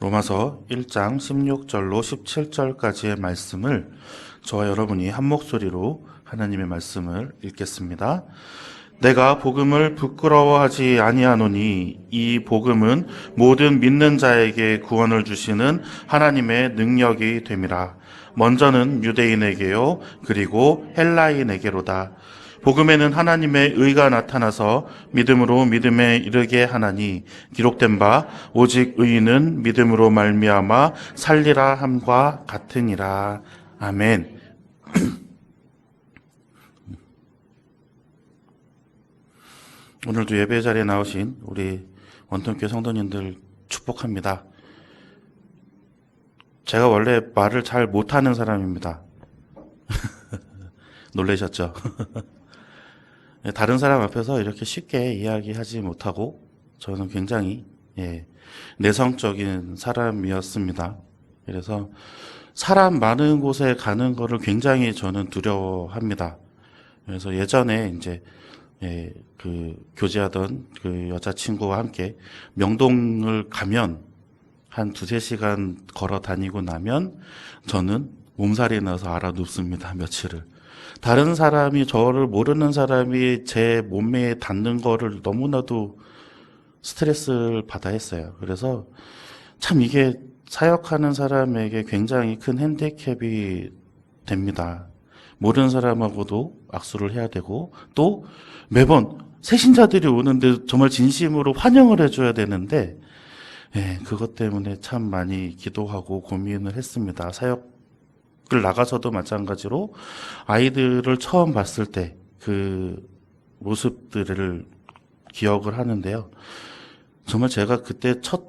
로마서 1장 16절로 17절까지의 말씀을 저와 여러분이 한 목소리로 하나님의 말씀을 읽겠습니다. 내가 복음을 부끄러워하지 아니하노니 이 복음은 모든 믿는 자에게 구원을 주시는 하나님의 능력이 됨이라. 먼저는 유대인에게요 그리고 헬라인에게로다. 복음에는 하나님의 의가 나타나서 믿음으로 믿음에 이르게 하나니 기록된 바 오직 의인은 믿음으로 말미암아 살리라 함과 같으니라. 아멘. 오늘도 예배 자리에 나오신 우리 원통교회 성도님들 축복합니다. 제가 원래 말을 잘 못하는 사람입니다. 놀라셨죠? 다른 사람 앞에서 이렇게 쉽게 이야기하지 못하고 저는 굉장히 내성적인 사람이었습니다. 그래서 사람 많은 곳에 가는 거를 굉장히 저는 두려워합니다. 그래서 예전에 이제 그 교제하던 그 여자친구와 함께 명동을 가면 한 2-3시간 걸어 다니고 나면 저는 몸살이 나서 알아눕습니다. 며칠을. 다른 사람이, 저를 모르는 사람이 제 몸에 닿는 거를 너무나도 스트레스를 받아 했어요. 그래서 참 이게 사역하는 사람에게 굉장히 큰 핸디캡이 됩니다. 모르는 사람하고도 악수를 해야 되고, 또 매번 새신자들이 오는데 정말 진심으로 환영을 해줘야 되는데, 그것 때문에 참 많이 기도하고 고민을 했습니다. 사역을 나가서도 마찬가지로 아이들을 처음 봤을 때 그 모습들을 기억을 하는데요. 정말 제가 그때 첫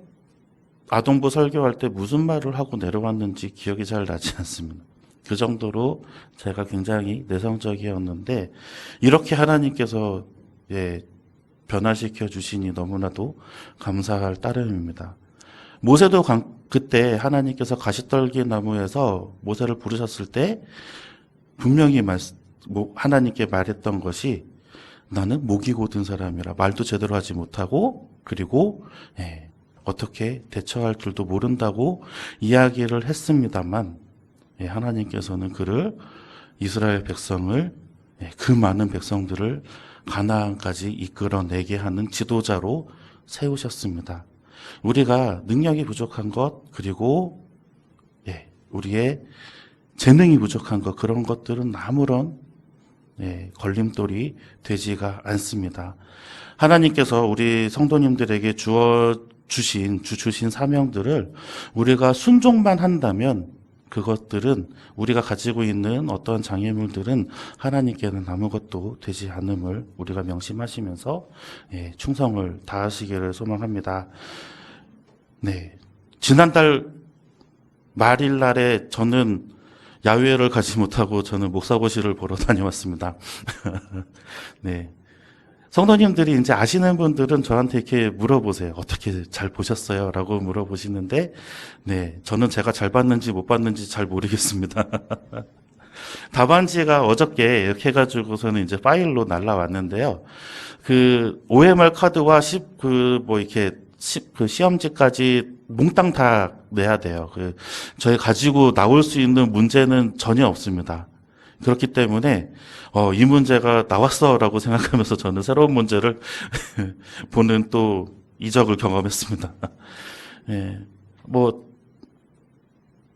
아동부 설교할 때 무슨 말을 하고 내려왔는지 기억이 잘 나지 않습니다. 그 정도로 제가 굉장히 내성적이었는데 이렇게 하나님께서 변화시켜 주시니 너무나도 감사할 따름입니다. 모세도 그때 하나님께서 가시떨기 나무에서 모세를 부르셨을 때 분명히 하나님께 말했던 것이 나는 목이 곧은 사람이라 말도 제대로 하지 못하고 그리고 어떻게 대처할 줄도 모른다고 이야기를 했습니다만 하나님께서는 그를 이스라엘 백성을 그 많은 백성들을 가나안까지 이끌어내게 하는 지도자로 세우셨습니다. 우리가 능력이 부족한 것 그리고 우리의 재능이 부족한 것 그런 것들은 아무런 걸림돌이 되지가 않습니다. 하나님께서 우리 성도님들에게 주신 사명들을 우리가 순종만 한다면 그것들은 우리가 가지고 있는 어떤 장애물들은 하나님께는 아무것도 되지 않음을 우리가 명심하시면서 충성을 다하시기를 소망합니다. 지난달 말일 날에 저는 야외를 가지 못하고 저는 목사고시를 보러 다녀왔습니다. 성도님들이 이제 아시는 분들은 저한테 이렇게 물어보세요. 어떻게 잘 보셨어요? 라고 물어보시는데, 저는 제가 잘 봤는지 못 봤는지 잘 모르겠습니다. 답안지가 어저께 이렇게 해가지고서는 이제 파일로 날라왔는데요. 그 OMR 카드와 그 시험지까지 몽땅 다 내야 돼요. 저희 가지고 나올 수 있는 문제는 전혀 없습니다. 그렇기 때문에 이 문제가 나왔어라고 생각하면서 저는 새로운 문제를 보는 또 이적을 경험했습니다.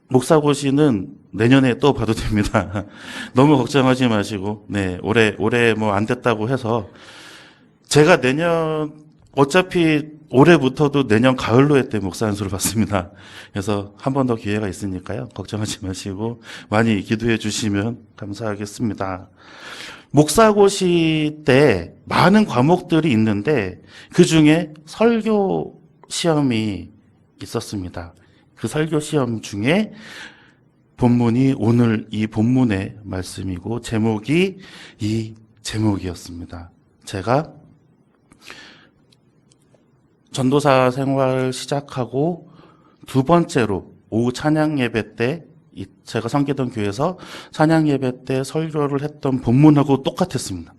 목사고시는 내년에 또 봐도 됩니다. 너무 걱정하지 마시고, 올해 안 됐다고 해서 제가 어차피 올해부터도 내년 가을로 했대 목사 안수를 받습니다. 그래서 한 번 더 기회가 있으니까요. 걱정하지 마시고 많이 기도해 주시면 감사하겠습니다. 목사고시 때 많은 과목들이 있는데 그 중에 설교 시험이 있었습니다. 그 설교 시험 중에 본문이 오늘 이 본문의 말씀이고 제목이 이 제목이었습니다. 제가 전도사 생활 시작하고 두 번째로 오후 찬양 예배 때 제가 섬기던 교회에서 찬양 예배 때 설교를 했던 본문하고 똑같았습니다.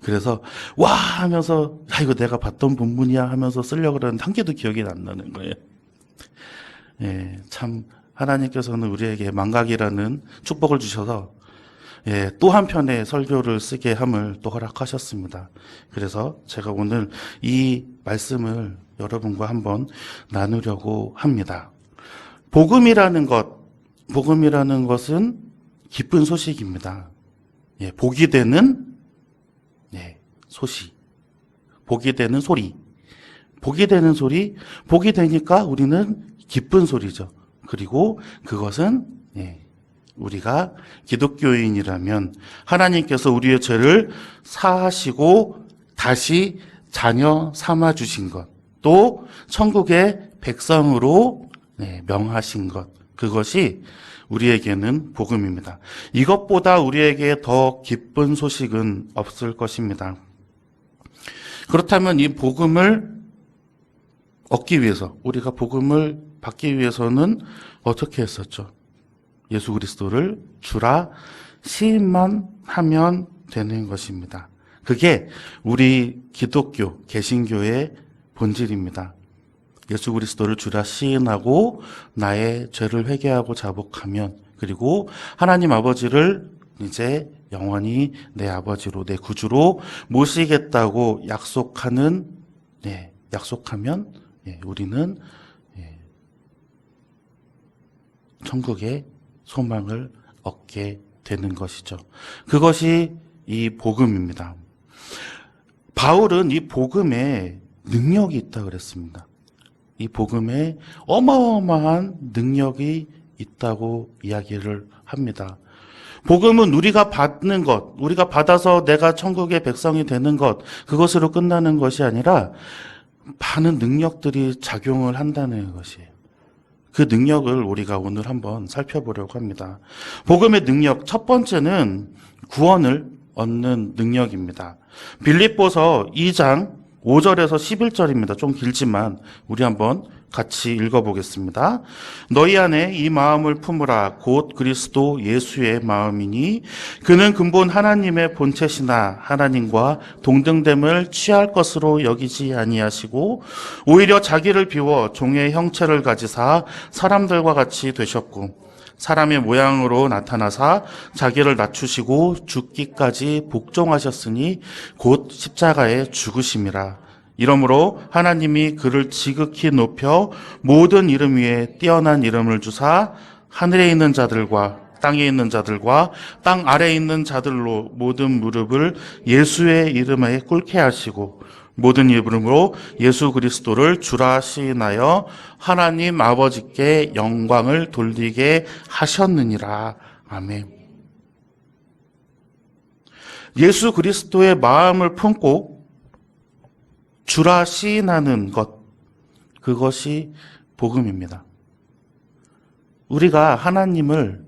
그래서 와 하면서 이거 내가 봤던 본문이야 하면서 쓰려고 그러는데 한 개도 기억이 안 나는 거예요. 참 하나님께서는 우리에게 망각이라는 축복을 주셔서 또 한편의 설교를 쓰게 함을 또 허락하셨습니다. 그래서 제가 오늘 이 말씀을 여러분과 한번 나누려고 합니다. 복음이라는 것은 기쁜 소식입니다. 복이 되는 소식, 복이 되는 소리, 복이 되는 소리, 복이 되니까 우리는 기쁜 소리죠. 그리고 그것은 우리가 기독교인이라면 하나님께서 우리의 죄를 사하시고 다시 자녀 삼아 주신 것, 또 천국의 백성으로 명하신 것, 그것이 우리에게는 복음입니다. 이것보다 우리에게 더 기쁜 소식은 없을 것입니다. 그렇다면 이 복음을 얻기 위해서, 우리가 복음을 받기 위해서는 어떻게 했었죠? 예수 그리스도를 주라 시인만 하면 되는 것입니다. 그게 우리 기독교, 개신교의 본질입니다. 예수 그리스도를 주라 시인하고 나의 죄를 회개하고 자복하면, 그리고 하나님 아버지를 이제 영원히 내 아버지로, 내 구주로 모시겠다고 약속하면 우리는 천국의 소망을 얻게 되는 것이죠. 그것이 이 복음입니다. 바울은 이 복음에 능력이 있다고 그랬습니다. 이 복음에 어마어마한 능력이 있다고 이야기를 합니다. 복음은 우리가 받는 것, 우리가 받아서 내가 천국의 백성이 되는 것, 그것으로 끝나는 것이 아니라 많은 능력들이 작용을 한다는 것이에요. 그 능력을 우리가 오늘 한번 살펴보려고 합니다. 복음의 능력, 첫 번째는 구원을 얻는 능력입니다. 빌립보서 2장 5절에서 11절입니다. 좀 길지만 우리 한번 같이 읽어보겠습니다. 너희 안에 이 마음을 품으라. 곧 그리스도 예수의 마음이니 그는 근본 하나님의 본체시나 하나님과 동등됨을 취할 것으로 여기지 아니하시고 오히려 자기를 비워 종의 형체를 가지사 사람들과 같이 되셨고 사람의 모양으로 나타나사 자기를 낮추시고 죽기까지 복종하셨으니 곧 십자가에 죽으심이라. 이러므로 하나님이 그를 지극히 높여 모든 이름 위에 뛰어난 이름을 주사 하늘에 있는 자들과 땅에 있는 자들과 땅 아래에 있는 자들로 모든 무릎을 예수의 이름에 꿇게 하시고 모든 이름으로 예수 그리스도를 주라 시인하여 하나님 아버지께 영광을 돌리게 하셨느니라. 아멘. 예수 그리스도의 마음을 품고 주라 시인하는 것, 그것이 복음입니다. 우리가 하나님을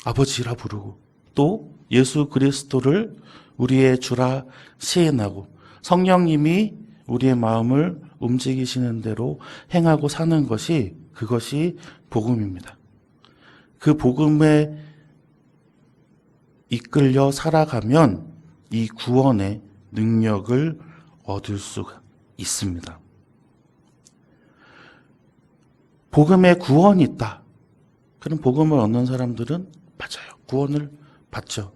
아버지라 부르고 또 예수 그리스도를 우리의 주라 시인하고 성령님이 우리의 마음을 움직이시는 대로 행하고 사는 것이, 그것이 복음입니다. 그 복음에 이끌려 살아가면 이 구원의 능력을 얻을 수가 있습니다. 복음에 구원이 있다. 그럼 복음을 얻는 사람들은 맞아요. 구원을 받죠.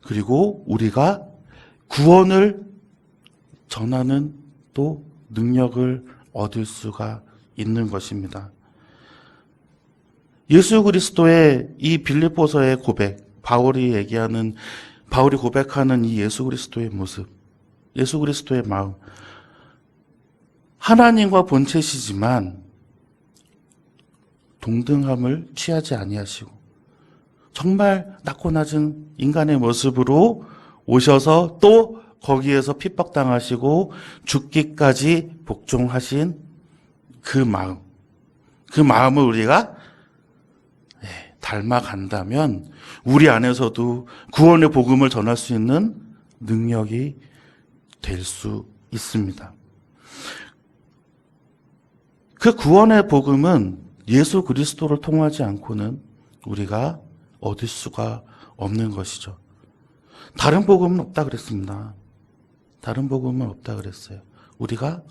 그리고 우리가 구원을 전하는 또 능력을 얻을 수가 있는 것입니다. 예수 그리스도의 이 빌립보서의 고백, 바울이 고백하는 이 예수 그리스도의 모습, 예수 그리스도의 마음, 하나님과 본체시지만 동등함을 취하지 아니하시고 정말 낮고 낮은 인간의 모습으로 오셔서 또 거기에서 핍박당하시고 죽기까지 복종하신 그 마음을 우리가 닮아간다면 우리 안에서도 구원의 복음을 전할 수 있는 능력이 될 수 있습니다. 그 구원의 복음은 예수 그리스도를 통하지 않고는 우리가 얻을 수가 없는 것이죠. 다른 복음은 없다 그랬습니다. 다른 복음은 없다 그랬어요. 우리가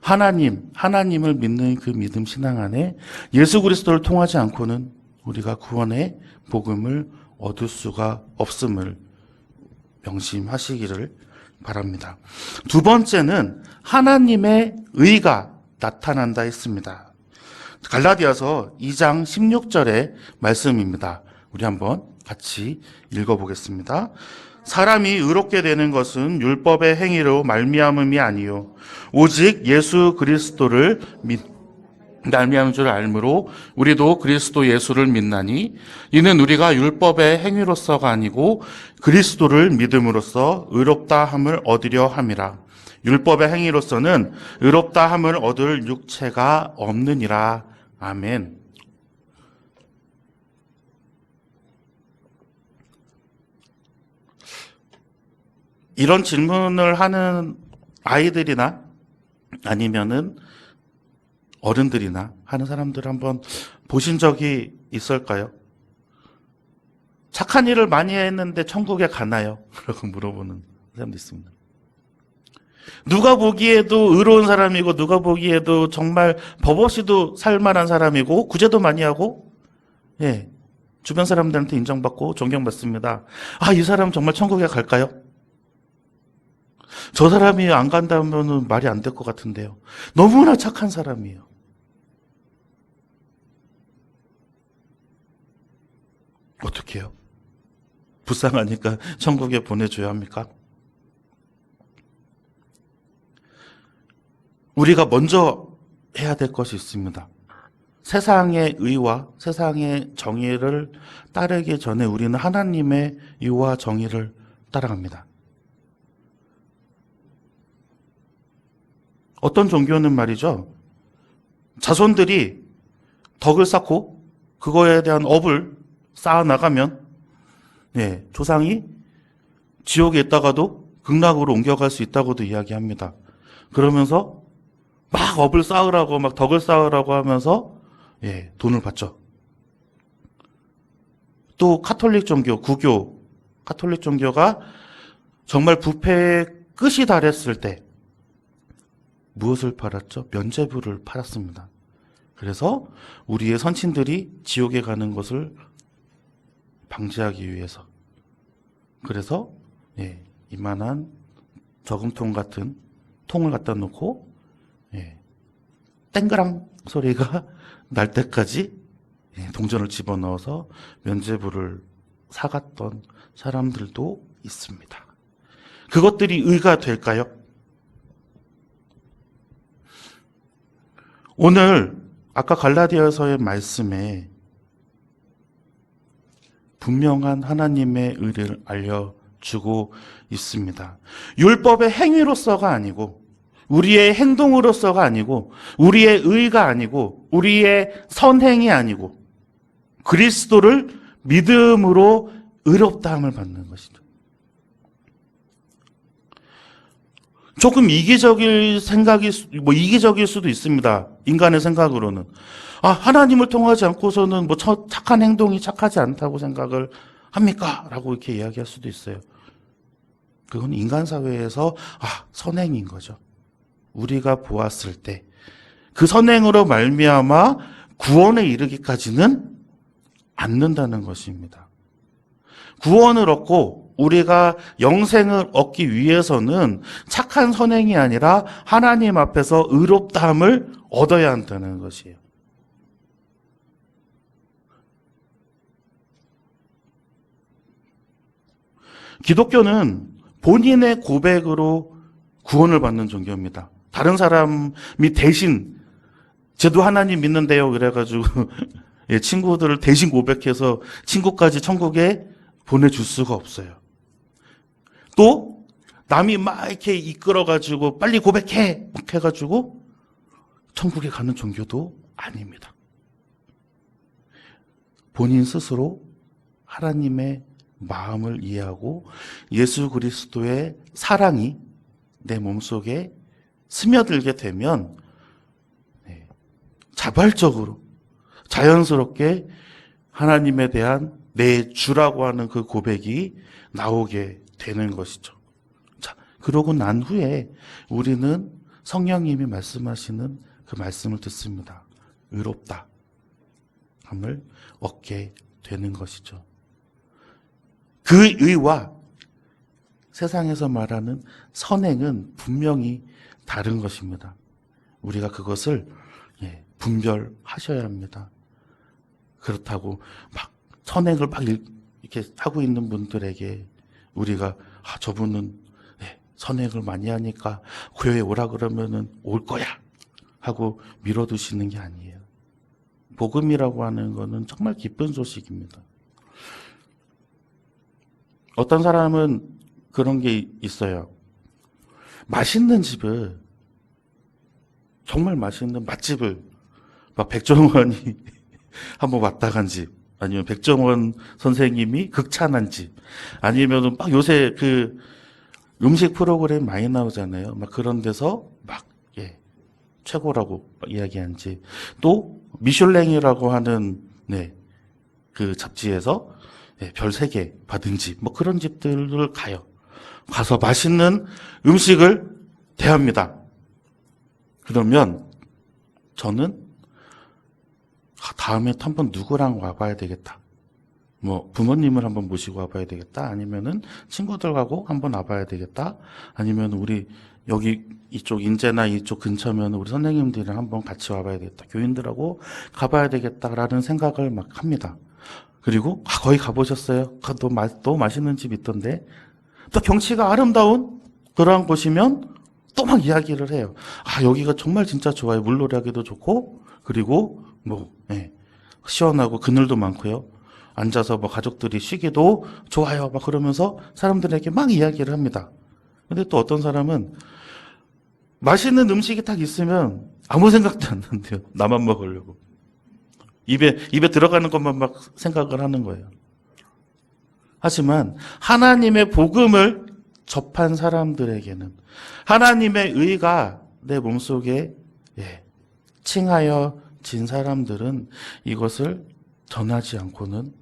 하나님을 믿는 그 믿음 신앙 안에 예수 그리스도를 통하지 않고는 우리가 구원의 복음을 얻을 수가 없음을 명심하시기를 바랍니다. 두 번째는 하나님의 의가 나타난다 했습니다. 갈라디아서 2장 16절의 말씀입니다. 우리 한번 같이 읽어보겠습니다. 사람이 의롭게 되는 것은 율법의 행위로 말미암음이 아니요 오직 예수 그리스도를 말미암은 줄 알므로 우리도 그리스도 예수를 믿나니 이는 우리가 율법의 행위로서가 아니고 그리스도를 믿음으로써 의롭다 함을 얻으려 함이라. 율법의 행위로서는 의롭다 함을 얻을 육체가 없느니라. 아멘. 이런 질문을 하는 아이들이나 아니면은 어른들이나 하는 사람들 한번 보신 적이 있을까요? 착한 일을 많이 했는데 천국에 가나요? 라고 물어보는 사람도 있습니다. 누가 보기에도 의로운 사람이고 누가 보기에도 정말 법 없이도 살만한 사람이고 구제도 많이 하고 주변 사람들한테 인정받고 존경받습니다. 이 사람 정말 천국에 갈까요? 저 사람이 안 간다면 말이 안 될 것 같은데요. 너무나 착한 사람이에요. 어떻게 해요? 불쌍하니까 천국에 보내줘야 합니까? 우리가 먼저 해야 될 것이 있습니다. 세상의 의와 세상의 정의를 따르기 전에 우리는 하나님의 의와 정의를 따라갑니다. 어떤 종교는 말이죠. 자손들이 덕을 쌓고 그거에 대한 업을 쌓아나가면 조상이 지옥에 있다가도 극락으로 옮겨갈 수 있다고도 이야기합니다. 그러면서 막 업을 쌓으라고 막 덕을 쌓으라고 하면서 돈을 받죠. 또 카톨릭 종교, 구교, 카톨릭 종교가 정말 부패의 끝이 달했을 때 무엇을 팔았죠? 면죄부를 팔았습니다. 그래서 우리의 선친들이 지옥에 가는 것을 방지하기 위해서. 그래서 이만한 저금통 같은 통을 갖다 놓고 땡그랑 소리가 날 때까지 동전을 집어넣어서 면죄부를 사갔던 사람들도 있습니다. 그것들이 의가 될까요? 오늘 아까 갈라디아서의 말씀에 분명한 하나님의 의를 알려주고 있습니다. 율법의 행위로서가 아니고 우리의 행동으로서가 아니고 우리의 의가 아니고 우리의 선행이 아니고 그리스도를 믿음으로 의롭다함을 받는 것이죠. 조금 이기적일 수도 있습니다. 인간의 생각으로는. 하나님을 통하지 않고서는 착한 행동이 착하지 않다고 생각을 합니까? 라고 이렇게 이야기할 수도 있어요. 그건 인간 사회에서 선행인 거죠. 우리가 보았을 때 그 선행으로 말미암아 구원에 이르기까지는 않는다는 것입니다. 구원을 얻고 우리가 영생을 얻기 위해서는 착한 선행이 아니라 하나님 앞에서 의롭다함을 얻어야 한다는 것이에요. 기독교는 본인의 고백으로 구원을 받는 종교입니다. 다른 사람이 대신 저도 하나님 믿는데요 그래가지고 친구들을 대신 고백해서 친구까지 천국에 보내줄 수가 없어요. 또 남이 막 이렇게 이끌어가지고 빨리 고백해 막 해가지고 천국에 가는 종교도 아닙니다. 본인 스스로 하나님의 마음을 이해하고 예수 그리스도의 사랑이 내 몸속에 스며들게 되면 자발적으로 자연스럽게 하나님에 대한 내 주라고 하는 그 고백이 나오게 되는 것이죠. 자, 그러고 난 후에 우리는 성령님이 말씀하시는 그 말씀을 듣습니다. 의롭다 함을 얻게 되는 것이죠. 그 의와 세상에서 말하는 선행은 분명히 다른 것입니다. 우리가 그것을 분별하셔야 합니다. 그렇다고 막 선행을 막 이렇게 하고 있는 분들에게 우리가 저분은 선행을 많이 하니까 교회에 오라 그러면은 올 거야 하고 밀어두시는 게 아니에요. 복음이라고 하는 거는 정말 기쁜 소식입니다. 어떤 사람은 그런 게 있어요. 맛있는 집을, 정말 맛있는 맛집을 막 백종원이 한번 왔다 간 집, 아니면 백종원 선생님이 극찬한 집, 아니면은 막 요새 그 음식 프로그램 많이 나오잖아요. 막 그런 데서 막 최고라고 막 이야기한 집, 또 미슐랭이라고 하는 그 잡지에서 별 3개 받은 집, 뭐 그런 집들을 가요. 가서 맛있는 음식을 대합니다. 그러면 저는 다음에 한번 누구랑 와봐야 되겠다. 뭐 부모님을 한번 모시고 와봐야 되겠다. 아니면은 친구들하고 한번 와봐야 되겠다. 아니면 우리 여기 이쪽 인제나 이쪽 근처면 우리 선생님들이랑 한번 같이 와봐야 되겠다. 교인들하고 가봐야 되겠다라는 생각을 막 합니다. 그리고 거기 가보셨어요? 또 맛있는 집 있던데. 또 경치가 아름다운 그러한 곳이면 또 막 이야기를 해요. 여기가 정말 진짜 좋아요. 물놀이하기도 좋고, 그리고 시원하고 그늘도 많고요. 앉아서 뭐 가족들이 쉬기도 좋아요. 막 그러면서 사람들에게 막 이야기를 합니다. 근데 또 어떤 사람은 맛있는 음식이 딱 있으면 아무 생각도 안 난대요. 나만 먹으려고. 입에 들어가는 것만 막 생각을 하는 거예요. 하지만 하나님의 복음을 접한 사람들에게는, 하나님의 의가 내 몸속에 칭하여 진 사람들은 이것을 전하지 않고는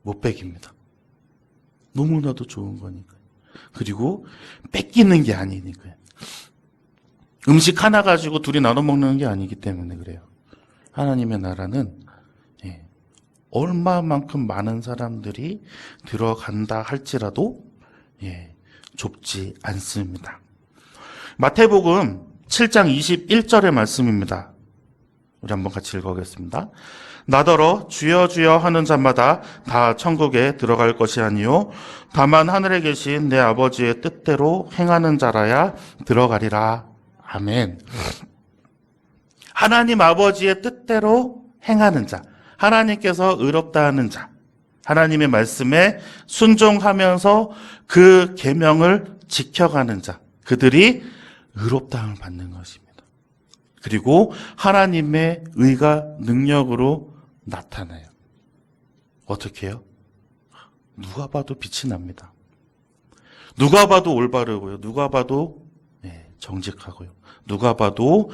못 베깁니다. 너무나도 좋은 거니까요. 그리고 뺏기는 게 아니니까요. 음식 하나 가지고 둘이 나눠 먹는 게 아니기 때문에 그래요. 하나님의 나라는 얼마만큼 많은 사람들이 들어간다 할지라도 좁지 않습니다. 마태복음 7장 21절의 말씀입니다. 우리 한번 같이 읽어보겠습니다. 나더러 주여 주여 하는 자마다 다 천국에 들어갈 것이 아니요 다만 하늘에 계신 내 아버지의 뜻대로 행하는 자라야 들어가리라. 아멘. 하나님 아버지의 뜻대로 행하는 자, 하나님께서 의롭다 하는 자, 하나님의 말씀에 순종하면서 그 계명을 지켜가는 자, 그들이 의롭다함을 받는 것입니다. 그리고 하나님의 의가 능력으로 나타나요. 어떻게 해요? 누가 봐도 빛이 납니다. 누가 봐도 올바르고요. 누가 봐도 정직하고요. 누가 봐도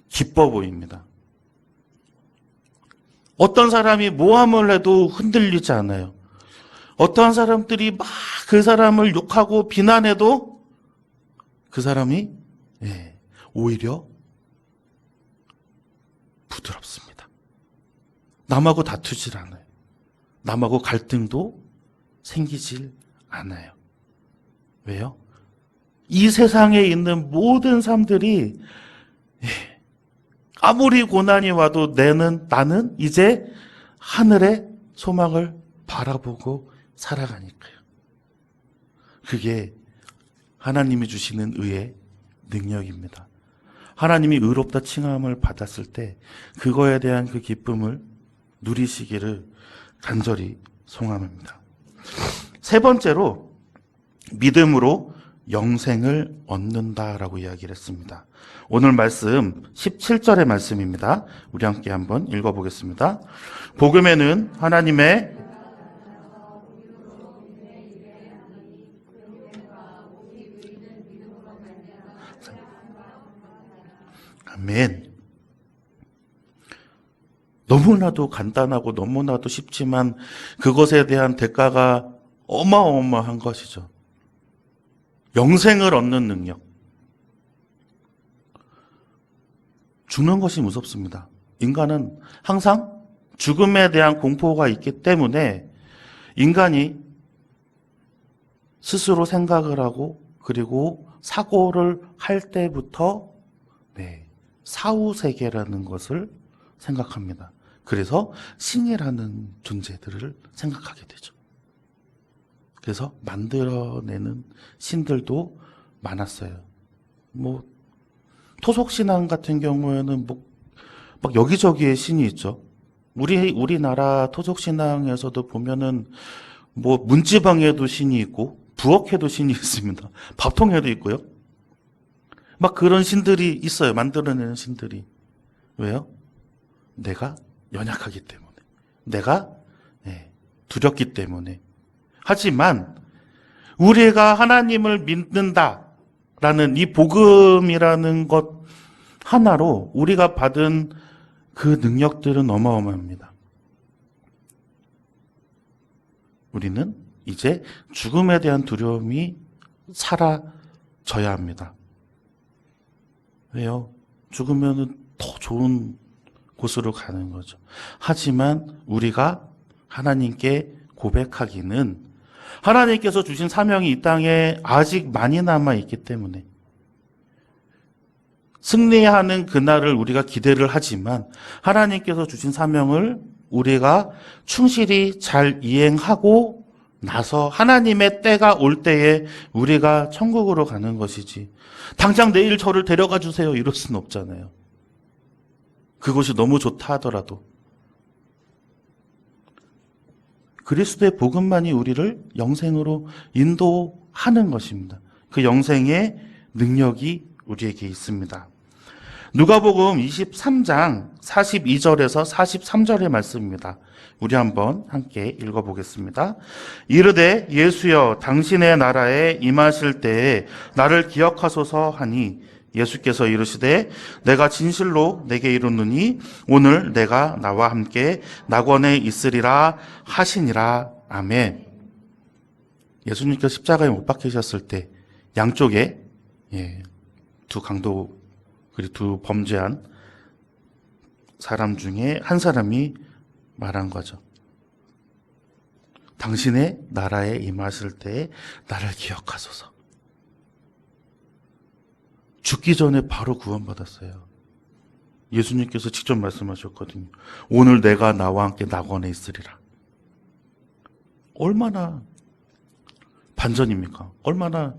기뻐 보입니다. 어떤 사람이 모함을 해도 흔들리지 않아요. 어떠한 사람들이 막 그 사람을 욕하고 비난해도 그 사람이 오히려 부드럽습니다. 남하고 다투질 않아요. 남하고 갈등도 생기질 않아요. 왜요? 이 세상에 있는 모든 사람들이 아무리 고난이 와도 나는 이제 하늘의 소망을 바라보고 살아가니까요. 그게 하나님이 주시는 의의 능력입니다. 하나님이 의롭다 칭함을 받았을 때 그거에 대한 그 기쁨을 누리시기를 간절히 소망합니다. 세 번째로 믿음으로 영생을 얻는다라고 이야기를 했습니다. 오늘 말씀 17절의 말씀입니다. 우리 함께 한번 읽어보겠습니다. 복음에는 하나님의 아멘. 너무나도 간단하고 너무나도 쉽지만 그것에 대한 대가가 어마어마한 것이죠. 영생을 얻는 능력. 죽는 것이 무섭습니다. 인간은 항상 죽음에 대한 공포가 있기 때문에 인간이 스스로 생각을 하고 그리고 사고를 할 때부터 사후세계라는 것을 생각합니다. 그래서 신이라는 존재들을 생각하게 되죠. 그래서 만들어내는 신들도 많았어요. 토속신앙 같은 경우에는 막 여기저기에 신이 있죠. 우리나라 토속신앙에서도 보면은 문지방에도 신이 있고 부엌에도 신이 있습니다. 밥통에도 있고요. 막 그런 신들이 있어요. 만들어내는 신들이. 왜요? 내가 연약하기 때문에. 내가 두렵기 때문에. 하지만 우리가 하나님을 믿는다라는 이 복음이라는 것 하나로 우리가 받은 그 능력들은 어마어마합니다. 우리는 이제 죽음에 대한 두려움이 사라져야 합니다. 왜요? 죽으면 더 좋은 곳으로 가는 거죠. 하지만 우리가 하나님께 고백하기는 하나님께서 주신 사명이 이 땅에 아직 많이 남아 있기 때문에 승리하는 그날을 우리가 기대를 하지만 하나님께서 주신 사명을 우리가 충실히 잘 이행하고 나서 하나님의 때가 올 때에 우리가 천국으로 가는 것이지 당장 내일 저를 데려가 주세요 이럴 수는 없잖아요. 그것이 너무 좋다 하더라도 그리스도의 복음만이 우리를 영생으로 인도하는 것입니다. 그 영생의 능력이 우리에게 있습니다. 누가복음 23장 42절에서 43절의 말씀입니다. 우리 한번 함께 읽어보겠습니다. 이르되 예수여 당신의 나라에 임하실 때에 나를 기억하소서 하니 예수께서 이르시되 내가 진실로 내게 이르노니 오늘 내가 나와 함께 낙원에 있으리라 하시니라. 아멘. 예수님께서 십자가에 못 박히셨을 때 양쪽에 두 강도 그리고 두 범죄한 사람 중에 한 사람이 말한 거죠. 당신의 나라에 임하실 때에 나를 기억하소서. 죽기 전에 바로 구원받았어요. 예수님께서 직접 말씀하셨거든요. 오늘 내가 나와 함께 낙원에 있으리라. 얼마나 반전입니까? 얼마나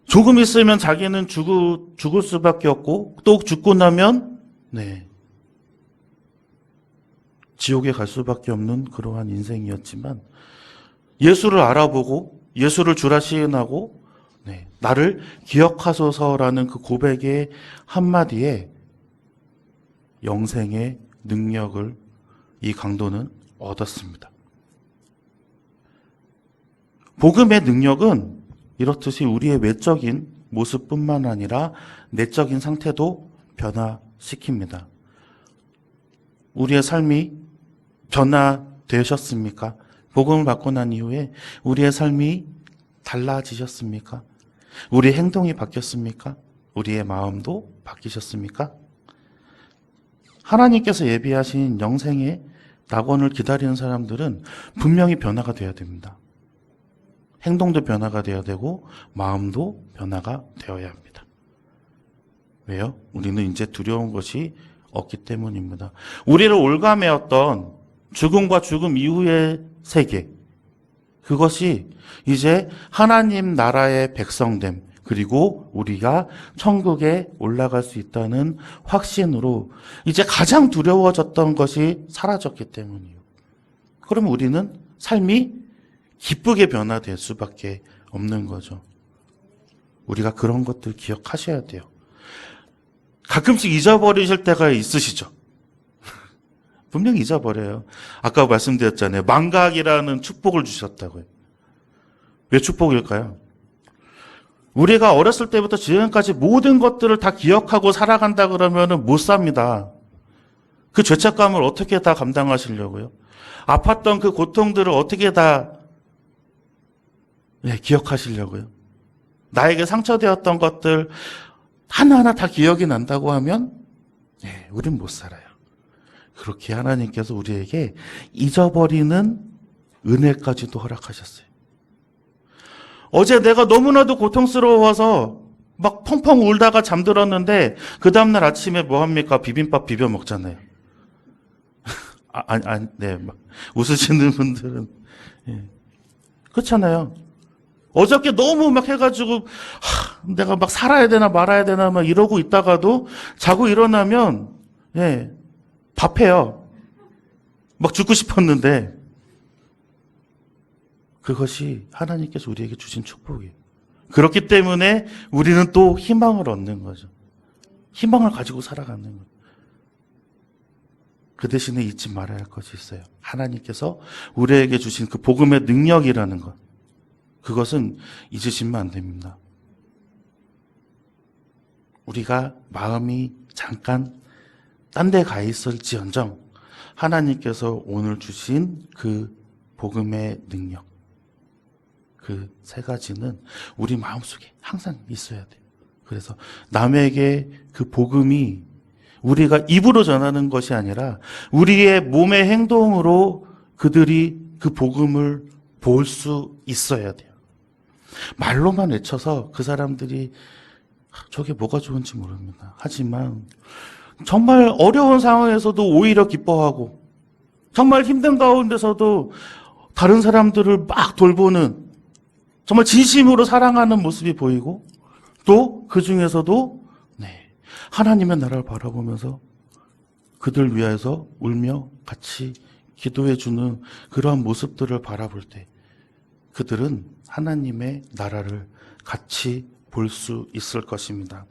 조금 있으면 자기는 죽을 수밖에 없고 또 죽고 나면 지옥에 갈 수밖에 없는 그러한 인생이었지만 예수를 알아보고 예수를 주라 시인하고 나를 기억하소서라는 그 고백의 한마디에 영생의 능력을 이 강도는 얻었습니다. 복음의 능력은 이렇듯이 우리의 외적인 모습뿐만 아니라 내적인 상태도 변화시킵니다. 우리의 삶이 변화되셨습니까? 복음을 받고 난 이후에 우리의 삶이 달라지셨습니까? 우리의 행동이 바뀌었습니까? 우리의 마음도 바뀌셨습니까? 하나님께서 예비하신 영생의 낙원을 기다리는 사람들은 분명히 변화가 되어야 됩니다. 행동도 변화가 되어야 되고 마음도 변화가 되어야 합니다. 왜요? 우리는 이제 두려운 것이 없기 때문입니다. 우리를 올가매었던 죽음과 죽음 이후의 세계, 그것이 이제 하나님 나라의 백성됨, 그리고 우리가 천국에 올라갈 수 있다는 확신으로 이제 가장 두려워졌던 것이 사라졌기 때문이에요. 그럼 우리는 삶이 기쁘게 변화될 수밖에 없는 거죠. 우리가 그런 것들 기억하셔야 돼요. 가끔씩 잊어버리실 때가 있으시죠? 분명히 잊어버려요. 아까 말씀드렸잖아요. 망각이라는 축복을 주셨다고요. 왜 축복일까요? 우리가 어렸을 때부터 지금까지 모든 것들을 다 기억하고 살아간다 그러면 못 삽니다. 그 죄책감을 어떻게 다 감당하시려고요? 아팠던 그 고통들을 어떻게 다 기억하시려고요? 나에게 상처되었던 것들 하나하나 다 기억이 난다고 하면 우린 못 살아요. 그렇게 하나님께서 우리에게 잊어버리는 은혜까지도 허락하셨어요. 어제 내가 너무나도 고통스러워서 막 펑펑 울다가 잠들었는데 그 다음날 아침에 뭐 합니까? 비빔밥 비벼 먹잖아요. 네, 막 웃으시는 분들은 그렇잖아요. 어저께 너무 막 해가지고 내가 막 살아야 되나 말아야 되나 막 이러고 있다가도 자고 일어나면 밥해요. 막 죽고 싶었는데 그것이 하나님께서 우리에게 주신 축복이에요. 그렇기 때문에 우리는 또 희망을 얻는 거죠. 희망을 가지고 살아가는 거예요. 그 대신에 잊지 말아야 할 것이 있어요. 하나님께서 우리에게 주신 그 복음의 능력이라는 것. 그것은 잊으시면 안 됩니다. 우리가 마음이 잠깐 딴 데 가 있을지언정 하나님께서 오늘 주신 그 복음의 능력, 그 세 가지는 우리 마음속에 항상 있어야 돼요. 그래서 남에게 그 복음이 우리가 입으로 전하는 것이 아니라 우리의 몸의 행동으로 그들이 그 복음을 볼 수 있어야 돼요. 말로만 외쳐서 그 사람들이 저게 뭐가 좋은지 모릅니다. 하지만 정말 어려운 상황에서도 오히려 기뻐하고 정말 힘든 가운데서도 다른 사람들을 막 돌보는 정말 진심으로 사랑하는 모습이 보이고 또 그 중에서도 하나님의 나라를 바라보면서 그들 위하여서 울며 같이 기도해주는 그러한 모습들을 바라볼 때 그들은 하나님의 나라를 같이 볼 수 있을 것입니다.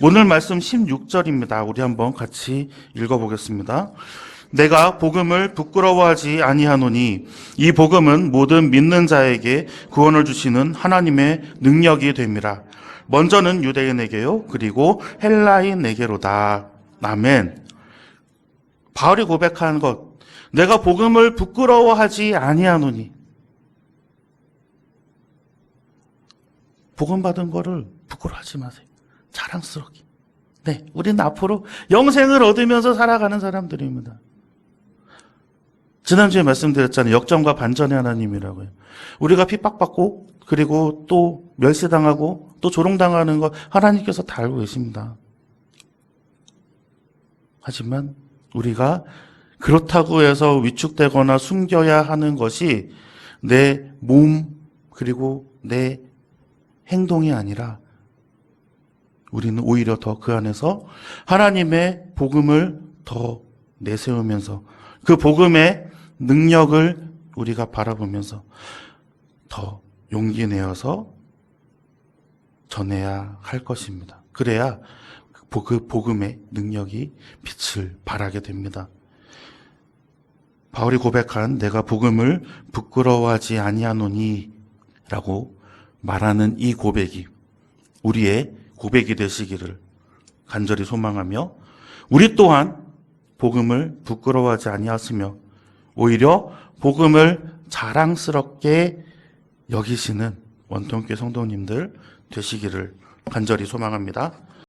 오늘 말씀 16절입니다. 우리 한번 같이 읽어보겠습니다. 내가 복음을 부끄러워하지 아니하노니 이 복음은 모든 믿는 자에게 구원을 주시는 하나님의 능력이 됨이라. 먼저는 유대인에게요, 그리고 헬라인에게로다. 아멘. 바울이 고백한 것, 내가 복음을 부끄러워하지 아니하노니. 복음 받은 거를 부끄러워하지 마세요. 자랑스럽게. 우리는 앞으로 영생을 얻으면서 살아가는 사람들입니다. 지난주에 말씀드렸잖아요. 역전과 반전의 하나님이라고요. 우리가 핍박받고 그리고 또 멸시당하고 또 조롱당하는 거 하나님께서 다 알고 계십니다. 하지만 우리가 그렇다고 해서 위축되거나 숨겨야 하는 것이 내 몸 그리고 내 행동이 아니라 우리는 오히려 더 그 안에서 하나님의 복음을 더 내세우면서 그 복음의 능력을 우리가 바라보면서 더 용기 내어서 전해야 할 것입니다. 그래야 그 복음의 능력이 빛을 발하게 됩니다. 바울이 고백한 내가 복음을 부끄러워하지 아니하노니 라고 말하는 이 고백이 우리의 고백이 되시기를 간절히 소망하며 우리 또한 복음을 부끄러워하지 아니하시며 오히려 복음을 자랑스럽게 여기시는 원통교회 성도님들 되시기를 간절히 소망합니다.